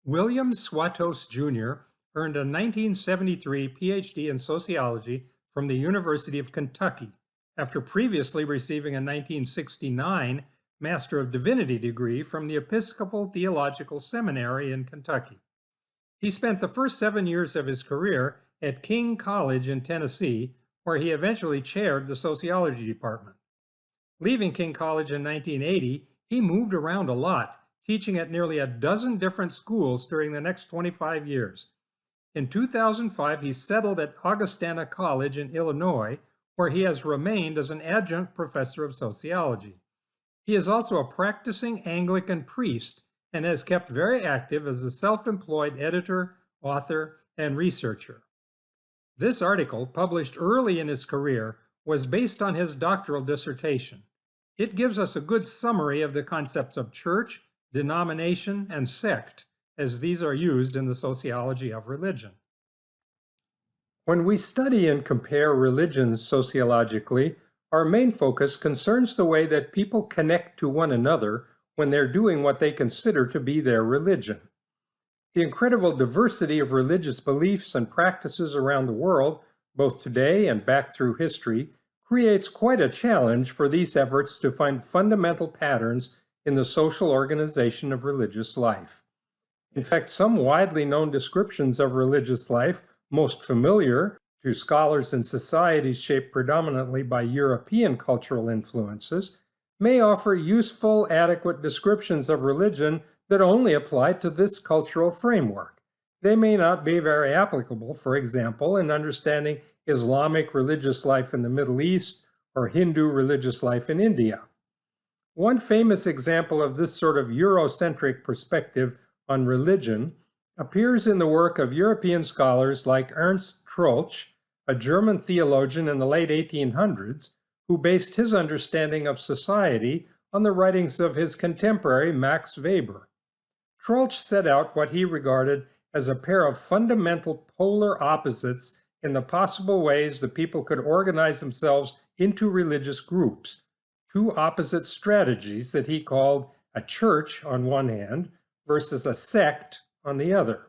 William Swatos Jr. earned a 1973 PhD in sociology from the University of Kentucky after previously receiving a 1969 Master of Divinity degree from the Episcopal Theological Seminary in Kentucky. He spent the first 7 years of his career at King College in Tennessee, where he eventually chaired the sociology department. Leaving King College in 1980, he moved around a lot, teaching at nearly a dozen different schools during the next 25 years. In 2005, he settled at Augustana College in Illinois, where he has remained as an adjunct professor of sociology. He is also a practicing Anglican priest and has kept very active as a self-employed editor, author, and researcher. This article, published early in his career, was based on his doctoral dissertation. It gives us a good summary of the concepts of church, denomination, and sect, as these are used in the sociology of religion. When we study and compare religions sociologically, our main focus concerns the way that people connect to one another when they're doing what they consider to be their religion. The incredible diversity of religious beliefs and practices around the world, both today and back through history, creates quite a challenge for these efforts to find fundamental patterns in the social organization of religious life. In fact, some widely known descriptions of religious life, most familiar to scholars in societies shaped predominantly by European cultural influences, may offer useful, adequate descriptions of religion that only apply to this cultural framework. They may not be very applicable, for example, in understanding Islamic religious life in the Middle East or Hindu religious life in India. One famous example of this sort of Eurocentric perspective on religion appears in the work of European scholars like Ernst Troeltsch, a German theologian in the late 1800s, who based his understanding of society on the writings of his contemporary Max Weber. Troeltsch set out what he regarded as a pair of fundamental polar opposites in the possible ways that people could organize themselves into religious groups, two opposite strategies that he called a church on one hand versus a sect on the other.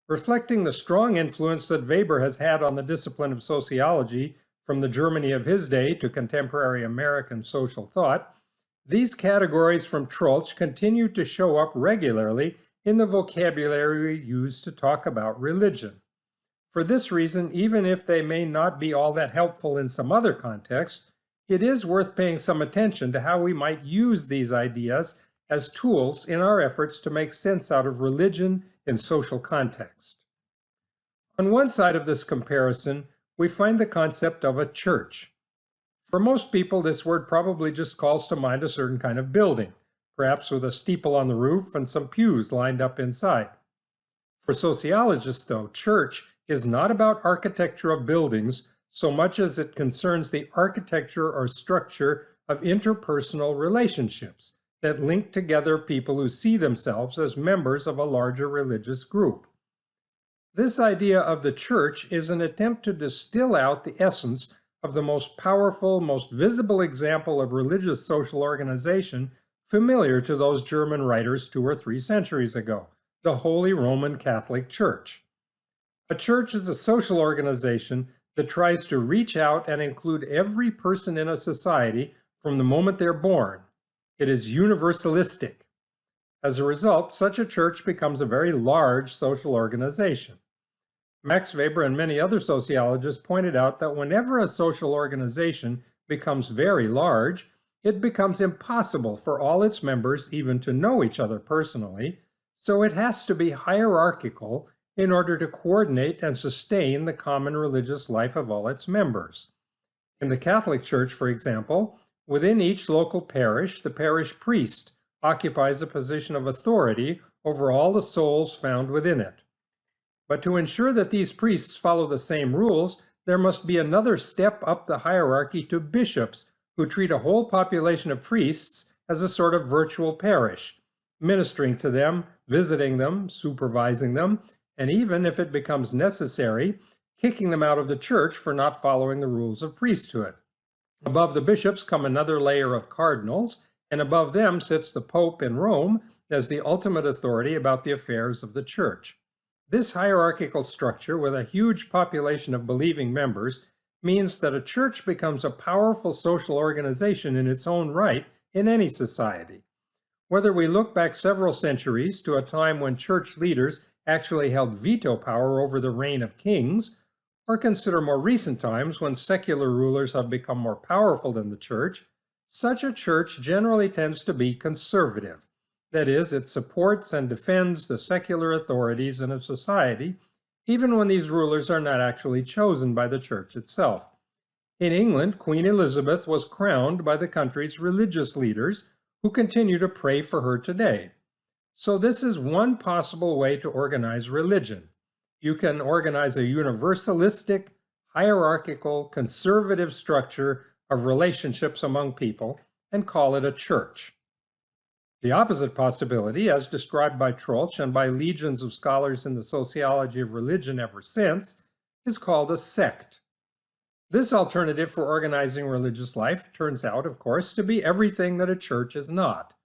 Reflecting the strong influence that Weber has had on the discipline of sociology from the Germany of his day to contemporary American social thought, these categories from Troeltsch continue to show up regularly in the vocabulary used to talk about religion. For this reason, even if they may not be all that helpful in some other contexts, it is worth paying some attention to how we might use these ideas as tools in our efforts to make sense out of religion in social context. On one side of this comparison, we find the concept of a church. For most people, this word probably just calls to mind a certain kind of building, perhaps with a steeple on the roof and some pews lined up inside. For sociologists, though, church is not about architecture of buildings so much as it concerns the architecture or structure of interpersonal relationships that link together people who see themselves as members of a larger religious group. This idea of the church is an attempt to distill out the essence of the most powerful, most visible example of religious social organization familiar to those German writers 2 or 3 centuries ago, the Holy Roman Catholic Church. A church is a social organization that tries to reach out and include every person in a society from the moment they're born. It is universalistic. As a result, such a church becomes a very large social organization. Max Weber and many other sociologists pointed out that whenever a social organization becomes very large, it becomes impossible for all its members even to know each other personally, so it has to be hierarchical in order to coordinate and sustain the common religious life of all its members. In the Catholic Church, for example, within each local parish, the parish priest occupies a position of authority over all the souls found within it. But to ensure that these priests follow the same rules, there must be another step up the hierarchy to bishops, who treat a whole population of priests as a sort of virtual parish, ministering to them, visiting them, supervising them, and even, if it becomes necessary, kicking them out of the church for not following the rules of priesthood. Above the bishops come another layer of cardinals, and above them sits the Pope in Rome as the ultimate authority about the affairs of the Church. This hierarchical structure, with a huge population of believing members, means that a church becomes a powerful social organization in its own right in any society. Whether we look back several centuries to a time when church leaders actually held veto power over the reign of kings, or consider more recent times when secular rulers have become more powerful than the church, such a church generally tends to be conservative. That is, it supports and defends the secular authorities in a society, even when these rulers are not actually chosen by the church itself. In England, Queen Elizabeth was crowned by the country's religious leaders, who continue to pray for her today. So this is one possible way to organize religion. You can organize a universalistic, hierarchical, conservative structure of relationships among people and call it a church. The opposite possibility, as described by Troeltsch and by legions of scholars in the sociology of religion ever since, is called a sect. This alternative for organizing religious life turns out, of course, to be everything that a church is not.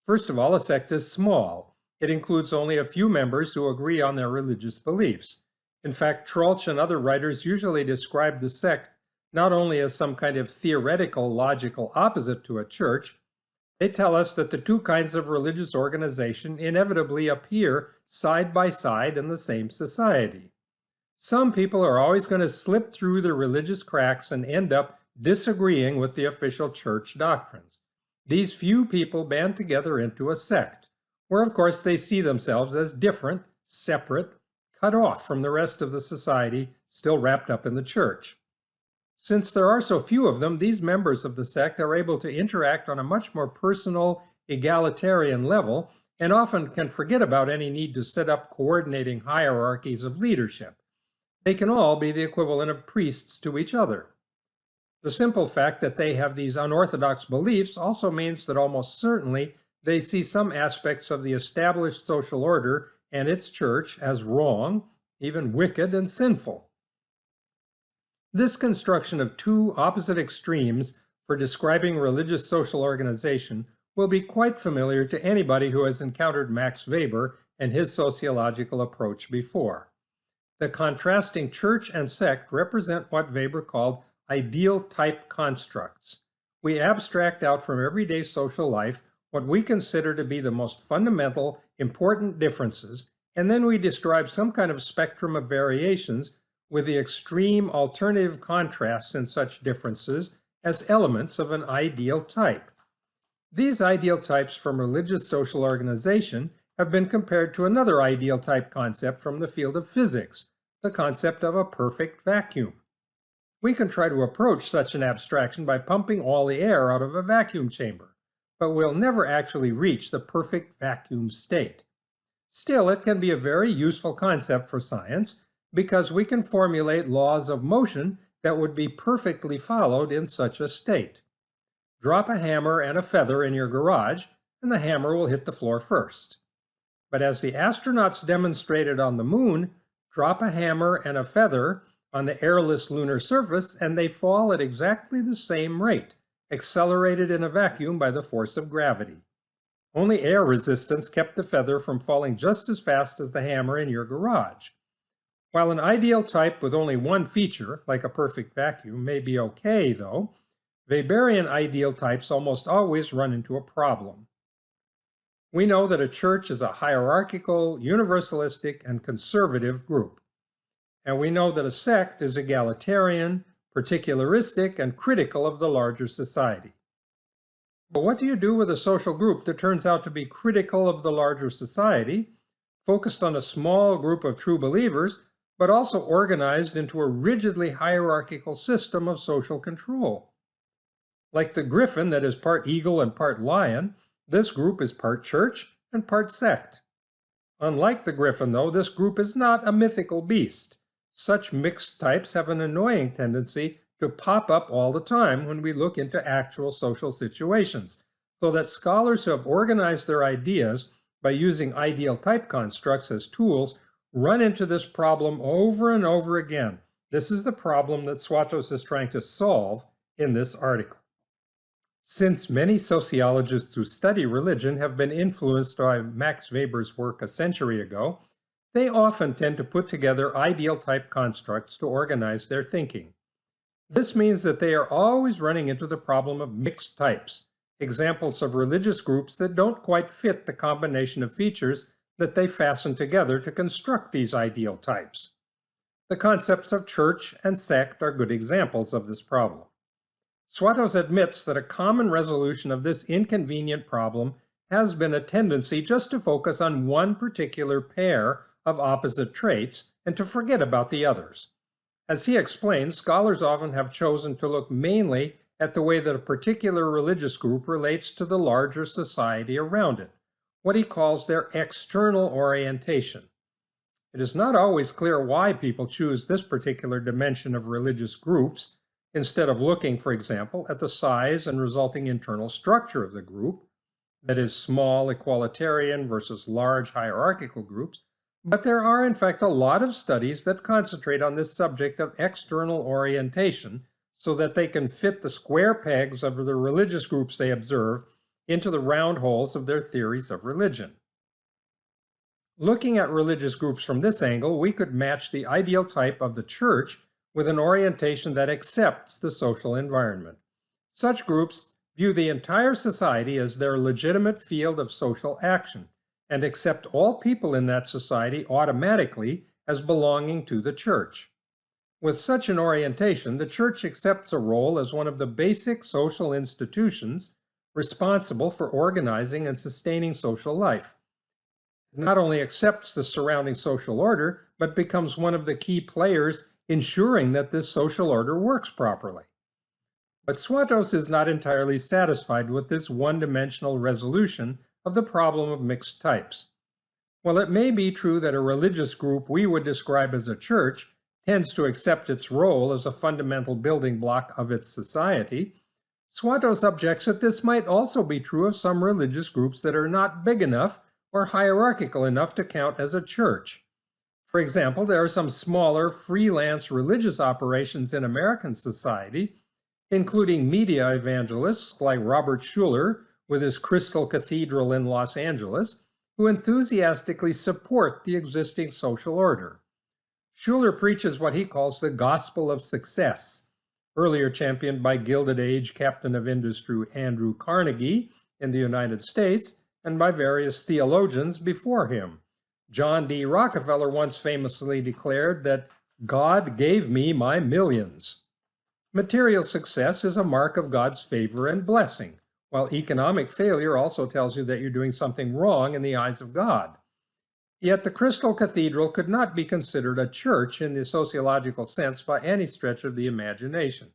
First of all, a sect is small. It includes only a few members who agree on their religious beliefs. In fact, Troeltsch and other writers usually describe the sect not only as some kind of theoretical, logical opposite to a church, they tell us that the two kinds of religious organization inevitably appear side by side in the same society. Some people are always going to slip through the religious cracks and end up disagreeing with the official church doctrines. These few people band together into a sect, where of course they see themselves as different, separate, cut off from the rest of the society, still wrapped up in the church. Since there are so few of them, these members of the sect are able to interact on a much more personal, egalitarian level, and often can forget about any need to set up coordinating hierarchies of leadership. They can all be the equivalent of priests to each other. The simple fact that they have these unorthodox beliefs also means that almost certainly they see some aspects of the established social order and its church as wrong, even wicked and sinful. This construction of two opposite extremes for describing religious social organization will be quite familiar to anybody who has encountered Max Weber and his sociological approach before. The contrasting church and sect represent what Weber called ideal type constructs. We abstract out from everyday social life what we consider to be the most fundamental, important differences, and then we describe some kind of spectrum of variations with the extreme alternative contrasts in such differences as elements of an ideal type. These ideal types from religious social organization have been compared to another ideal type concept from the field of physics, the concept of a perfect vacuum. We can try to approach such an abstraction by pumping all the air out of a vacuum chamber, but we'll never actually reach the perfect vacuum state. Still, it can be a very useful concept for science because we can formulate laws of motion that would be perfectly followed in such a state. Drop a hammer and a feather in your garage, and the hammer will hit the floor first. But as the astronauts demonstrated on the moon, drop a hammer and a feather on the airless lunar surface, and they fall at exactly the same rate, accelerated in a vacuum by the force of gravity. Only air resistance kept the feather from falling just as fast as the hammer in your garage. While an ideal type with only one feature, like a perfect vacuum, may be okay, though, Weberian ideal types almost always run into a problem. We know that a church is a hierarchical, universalistic, and conservative group. And we know that a sect is egalitarian, particularistic, and critical of the larger society. But what do you do with a social group that turns out to be critical of the larger society, focused on a small group of true believers, but also organized into a rigidly hierarchical system of social control? Like the griffin that is part eagle and part lion, this group is part church and part sect. Unlike the griffin, though, this group is not a mythical beast. Such mixed types have an annoying tendency to pop up all the time when we look into actual social situations, so that scholars who have organized their ideas by using ideal type constructs as tools run into this problem over and over again. This is the problem that Swatos is trying to solve in this article. Since many sociologists who study religion have been influenced by Max Weber's work a century ago, they often tend to put together ideal type constructs to organize their thinking. This means that they are always running into the problem of mixed types, examples of religious groups that don't quite fit the combination of features that they fasten together to construct these ideal types. The concepts of church and sect are good examples of this problem. Swatos admits that a common resolution of this inconvenient problem has been a tendency just to focus on one particular pair of opposite traits and to forget about the others. As he explains, scholars often have chosen to look mainly at the way that a particular religious group relates to the larger society around it, what he calls their external orientation. It is not always clear why people choose this particular dimension of religious groups, instead of looking, for example, at the size and resulting internal structure of the group, that is, small equalitarian versus large hierarchical groups. But there are, in fact, a lot of studies that concentrate on this subject of external orientation so that they can fit the square pegs of the religious groups they observe into the round holes of their theories of religion. Looking at religious groups from this angle, we could match the ideal type of the church with an orientation that accepts the social environment. Such groups view the entire society as their legitimate field of social action and accept all people in that society automatically as belonging to the church. With such an orientation, the church accepts a role as one of the basic social institutions responsible for organizing and sustaining social life. It not only accepts the surrounding social order, but becomes one of the key players ensuring that this social order works properly. But Swatos is not entirely satisfied with this one-dimensional resolution of the problem of mixed types. While it may be true that a religious group we would describe as a church tends to accept its role as a fundamental building block of its society, Swatos objects that this might also be true of some religious groups that are not big enough or hierarchical enough to count as a church. For example, there are some smaller freelance religious operations in American society, including media evangelists like Robert Schuller with his Crystal Cathedral in Los Angeles, who enthusiastically support the existing social order. Schuller preaches what he calls the gospel of success, earlier championed by Gilded Age Captain of Industry Andrew Carnegie in the United States and by various theologians before him. John D. Rockefeller once famously declared that God gave me my millions. Material success is a mark of God's favor and blessing, while economic failure also tells you that you're doing something wrong in the eyes of God. Yet the Crystal Cathedral could not be considered a church in the sociological sense by any stretch of the imagination.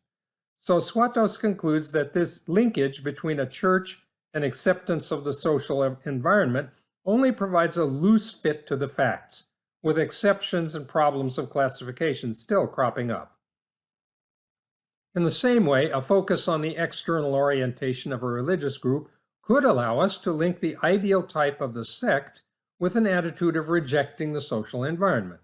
So Swatos concludes that this linkage between a church and acceptance of the social environment only provides a loose fit to the facts, with exceptions and problems of classification still cropping up. In the same way, a focus on the external orientation of a religious group could allow us to link the ideal type of the sect with an attitude of rejecting the social environment.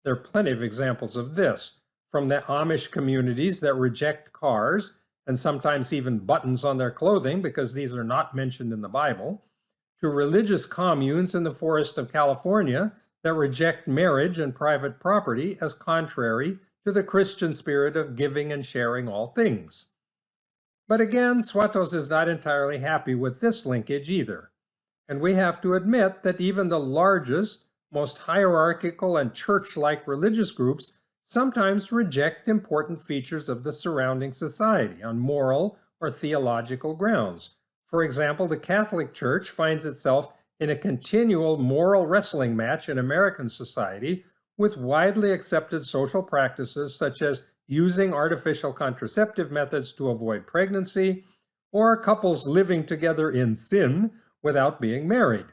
There are plenty of examples of this, from the Amish communities that reject cars and sometimes even buttons on their clothing because these are not mentioned in the Bible, to religious communes in the forest of California that reject marriage and private property as contrary to the Christian spirit of giving and sharing all things. But again, Swatos is not entirely happy with this linkage either. And we have to admit that even the largest, most hierarchical and church-like religious groups sometimes reject important features of the surrounding society on moral or theological grounds. For example, the Catholic Church finds itself in a continual moral wrestling match in American society with widely accepted social practices such as using artificial contraceptive methods to avoid pregnancy, or couples living together in sin without being married.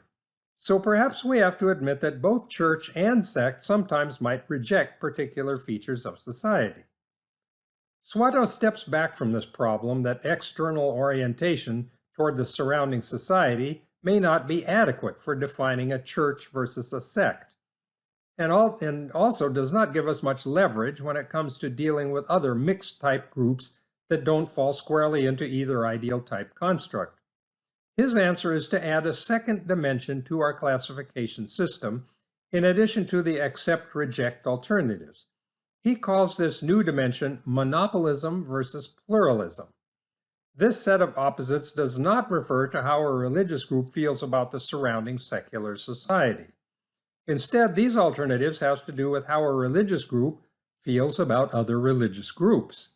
So perhaps we have to admit that both church and sect sometimes might reject particular features of society. Swatos steps back from this problem that external orientation toward the surrounding society may not be adequate for defining a church versus a sect, and also does not give us much leverage when it comes to dealing with other mixed-type groups that don't fall squarely into either ideal type construct. His answer is to add a second dimension to our classification system, in addition to the accept-reject alternatives. He calls this new dimension monopolism versus pluralism. This set of opposites does not refer to how a religious group feels about the surrounding secular society. Instead, these alternatives have to do with how a religious group feels about other religious groups.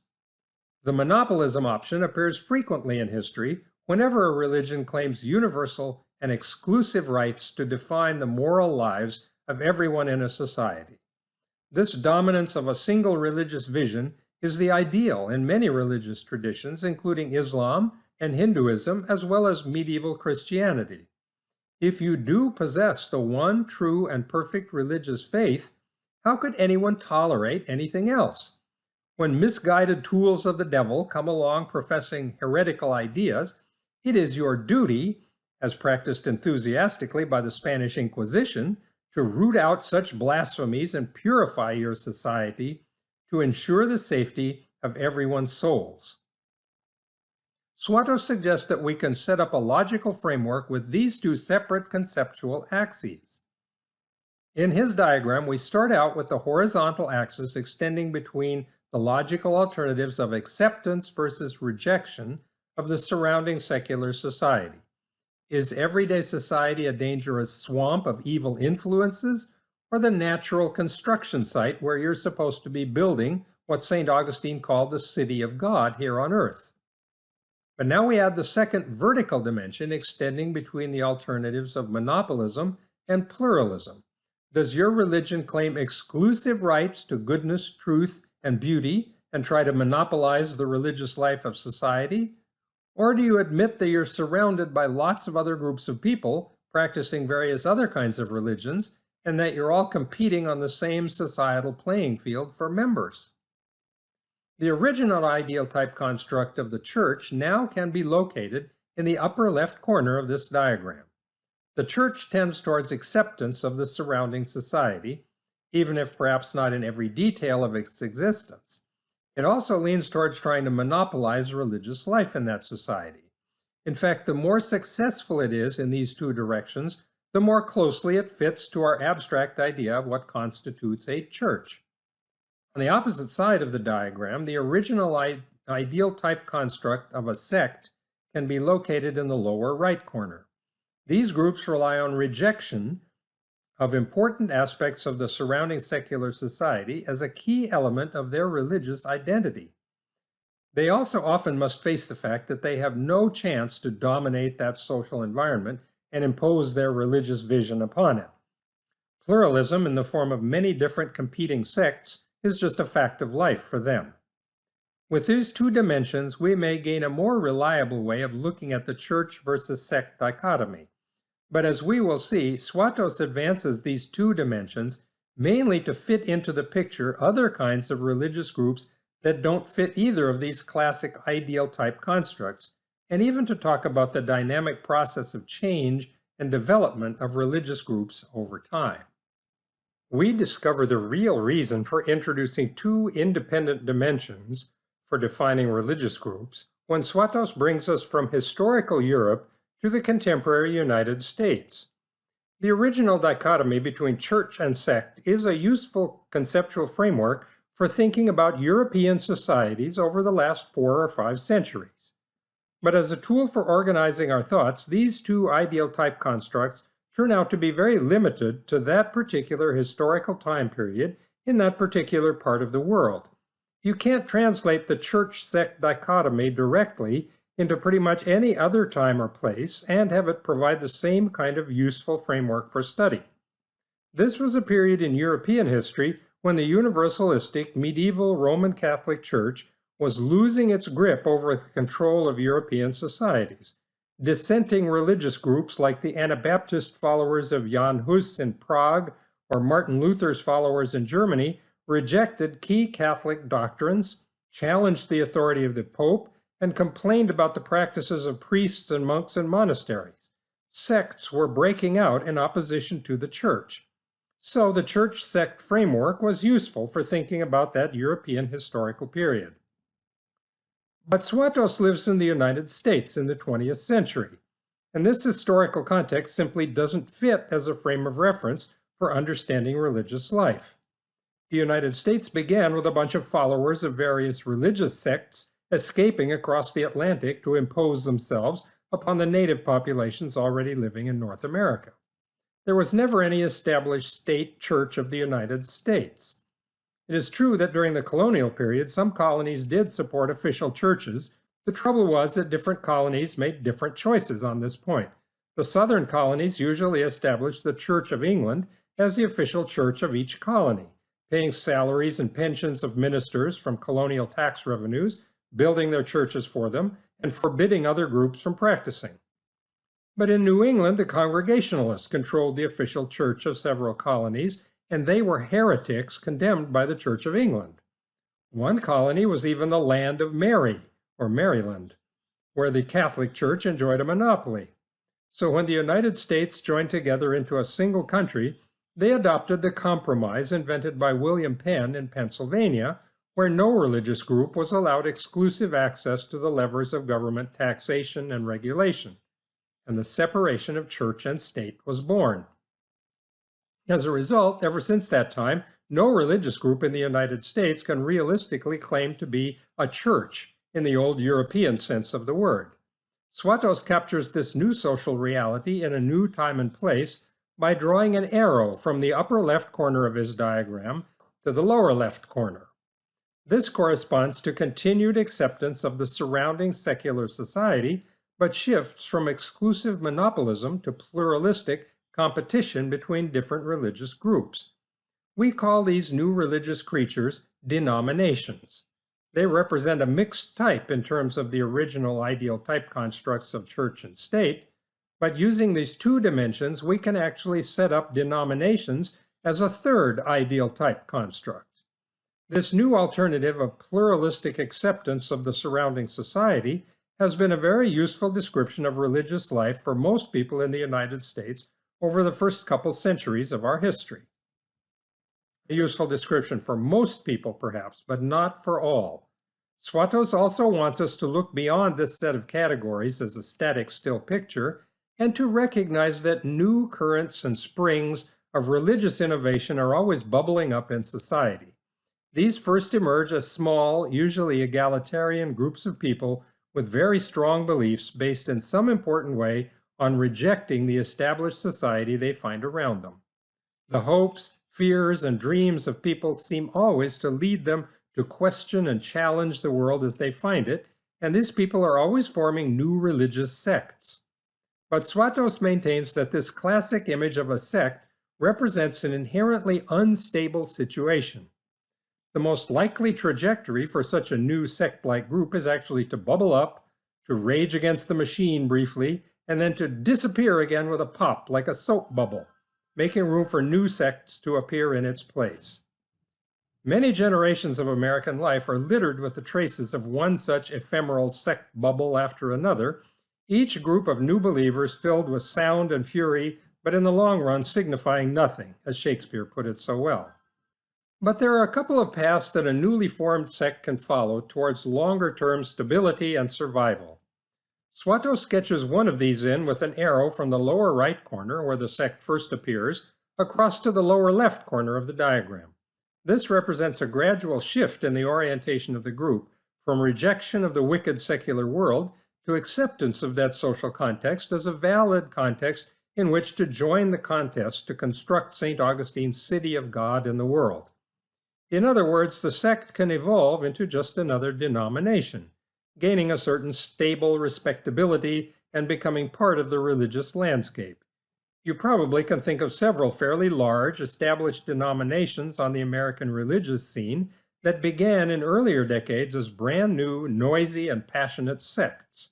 The monopolism option appears frequently in history whenever a religion claims universal and exclusive rights to define the moral lives of everyone in a society. This dominance of a single religious vision is the ideal in many religious traditions, including Islam and Hinduism, as well as medieval Christianity. If you do possess the one true and perfect religious faith, how could anyone tolerate anything else? When misguided tools of the devil come along professing heretical ideas, it is your duty, as practiced enthusiastically by the Spanish Inquisition, to root out such blasphemies and purify your society to ensure the safety of everyone's souls. Swatos suggests that we can set up a logical framework with these two separate conceptual axes. In his diagram, we start out with the horizontal axis extending between the logical alternatives of acceptance versus rejection of the surrounding secular society. Is everyday society a dangerous swamp of evil influences, or the natural construction site where you're supposed to be building what St. Augustine called the city of God here on earth? But now we add the second vertical dimension extending between the alternatives of monopolism and pluralism. Does your religion claim exclusive rights to goodness, truth, and beauty and try to monopolize the religious life of society? Or do you admit that you're surrounded by lots of other groups of people practicing various other kinds of religions, and that you're all competing on the same societal playing field for members? The original ideal type construct of the church now can be located in the upper left corner of this diagram. The church tends towards acceptance of the surrounding society, even if perhaps not in every detail of its existence. It also leans towards trying to monopolize religious life in that society. In fact, the more successful it is in these two directions, the more closely it fits to our abstract idea of what constitutes a church. On the opposite side of the diagram, the original ideal type construct of a sect can be located in the lower right corner. These groups rely on rejection of important aspects of the surrounding secular society as a key element of their religious identity. They also often must face the fact that they have no chance to dominate that social environment and impose their religious vision upon it. Pluralism, in the form of many different competing sects, is just a fact of life for them. With these two dimensions, we may gain a more reliable way of looking at the church versus sect dichotomy. But as we will see, Swatos advances these two dimensions mainly to fit into the picture other kinds of religious groups that don't fit either of these classic ideal type constructs, and even to talk about the dynamic process of change and development of religious groups over time. We discover the real reason for introducing two independent dimensions for defining religious groups when Swatos brings us from historical Europe to the contemporary United States. The original dichotomy between church and sect is a useful conceptual framework for thinking about European societies over the last 4 or 5 centuries. But as a tool for organizing our thoughts, these two ideal type constructs turn out to be very limited to that particular historical time period in that particular part of the world. You can't translate the church-sect dichotomy directly into pretty much any other time or place and have it provide the same kind of useful framework for study. This was a period in European history when the universalistic medieval Roman Catholic Church was losing its grip over the control of European societies. Dissenting religious groups like the Anabaptist followers of Jan Hus in Prague or Martin Luther's followers in Germany rejected key Catholic doctrines, challenged the authority of the Pope, and complained about the practices of priests and monks in monasteries. Sects were breaking out in opposition to the church. So the church-sect framework was useful for thinking about that European historical period. But Swatos lives in the United States in the 20th century, and this historical context simply doesn't fit as a frame of reference for understanding religious life. The United States began with a bunch of followers of various religious sects escaping across the Atlantic to impose themselves upon the native populations already living in North America. There was never any established state church of the United States. It is true that during the colonial period, some colonies did support official churches. The trouble was that different colonies made different choices on this point. The southern colonies usually established the Church of England as the official church of each colony, paying salaries and pensions of ministers from colonial tax revenues, building their churches for them, and forbidding other groups from practicing. But in New England, the Congregationalists controlled the official church of several colonies, and they were heretics condemned by the Church of England. One colony was even the land of Mary, or Maryland, where the Catholic Church enjoyed a monopoly. So when the United States joined together into a single country, they adopted the compromise invented by William Penn in Pennsylvania, where no religious group was allowed exclusive access to the levers of government taxation and regulation, and the separation of church and state was born. As a result, ever since that time, no religious group in the United States can realistically claim to be a church in the old European sense of the word. Swatos captures this new social reality in a new time and place by drawing an arrow from the upper left corner of his diagram to the lower left corner. This corresponds to continued acceptance of the surrounding secular society, but shifts from exclusive monopolism to pluralistic competition between different religious groups. We call these new religious creatures denominations. They represent a mixed type in terms of the original ideal type constructs of church and state, but using these two dimensions, we can actually set up denominations as a third ideal type construct. This new alternative of pluralistic acceptance of the surrounding society has been a very useful description of religious life for most people in the United States over the first couple centuries of our history. A useful description for most people, perhaps, but not for all. Swatos also wants us to look beyond this set of categories as a static still picture and to recognize that new currents and springs of religious innovation are always bubbling up in society. These first emerge as small, usually egalitarian groups of people with very strong beliefs based in some important way on rejecting the established society they find around them. The hopes, fears, and dreams of people seem always to lead them to question and challenge the world as they find it, and these people are always forming new religious sects. But Swatos maintains that this classic image of a sect represents an inherently unstable situation. The most likely trajectory for such a new sect-like group is actually to bubble up, to rage against the machine briefly, and then to disappear again with a pop like a soap bubble, making room for new sects to appear in its place. Many generations of American life are littered with the traces of one such ephemeral sect bubble after another, each group of new believers filled with sound and fury, but in the long run signifying nothing, as Shakespeare put it so well. But there are a couple of paths that a newly formed sect can follow towards longer-term stability and survival. Swatos sketches one of these in with an arrow from the lower right corner, where the sect first appears, across to the lower left corner of the diagram. This represents a gradual shift in the orientation of the group from rejection of the wicked secular world to acceptance of that social context as a valid context in which to join the contest to construct St. Augustine's city of God in the world. In other words, the sect can evolve into just another denomination, gaining a certain stable respectability and becoming part of the religious landscape. You probably can think of several fairly large, established denominations on the American religious scene that began in earlier decades as brand new, noisy, and passionate sects.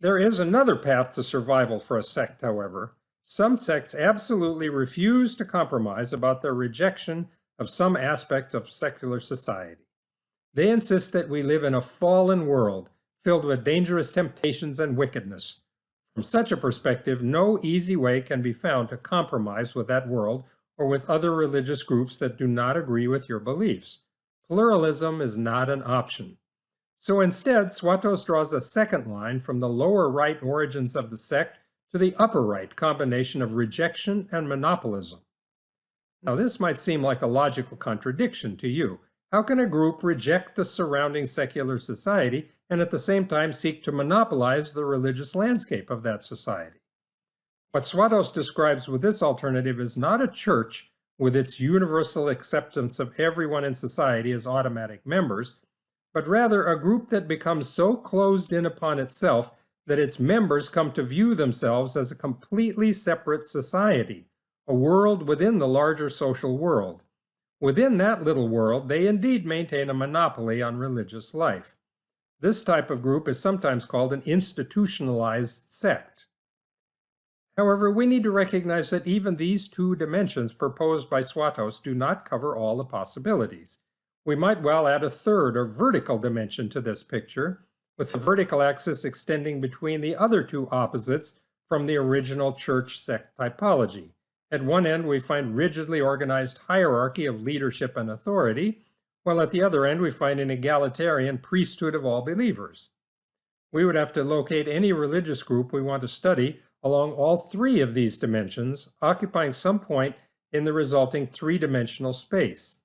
There is another path to survival for a sect, however. Some sects absolutely refuse to compromise about their rejection of some aspect of secular society. They insist that we live in a fallen world filled with dangerous temptations and wickedness. From such a perspective, no easy way can be found to compromise with that world or with other religious groups that do not agree with your beliefs. Pluralism is not an option. So instead, Swatos draws a second line from the lower right origins of the sect to the upper right combination of rejection and monopolism. Now, this might seem like a logical contradiction to you. How can a group reject the surrounding secular society and at the same time seek to monopolize the religious landscape of that society? What Swatos describes with this alternative is not a church with its universal acceptance of everyone in society as automatic members, but rather a group that becomes so closed in upon itself that its members come to view themselves as a completely separate society, a world within the larger social world. Within that little world, they indeed maintain a monopoly on religious life. This type of group is sometimes called an institutionalized sect. However, we need to recognize that even these two dimensions proposed by Swatos do not cover all the possibilities. We might well add a third or vertical dimension to this picture, with the vertical axis extending between the other two opposites from the original church sect typology. At one end, we find rigidly organized hierarchy of leadership and authority, while at the other end, we find an egalitarian priesthood of all believers. We would have to locate any religious group we want to study along all three of these dimensions, occupying some point in the resulting three-dimensional space.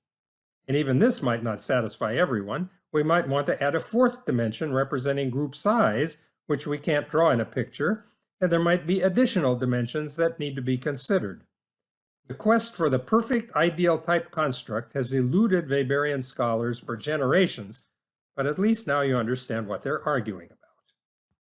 And even this might not satisfy everyone. We might want to add a fourth dimension representing group size, which we can't draw in a picture, and there might be additional dimensions that need to be considered. The quest for the perfect ideal type construct has eluded Weberian scholars for generations, but at least now you understand what they're arguing about.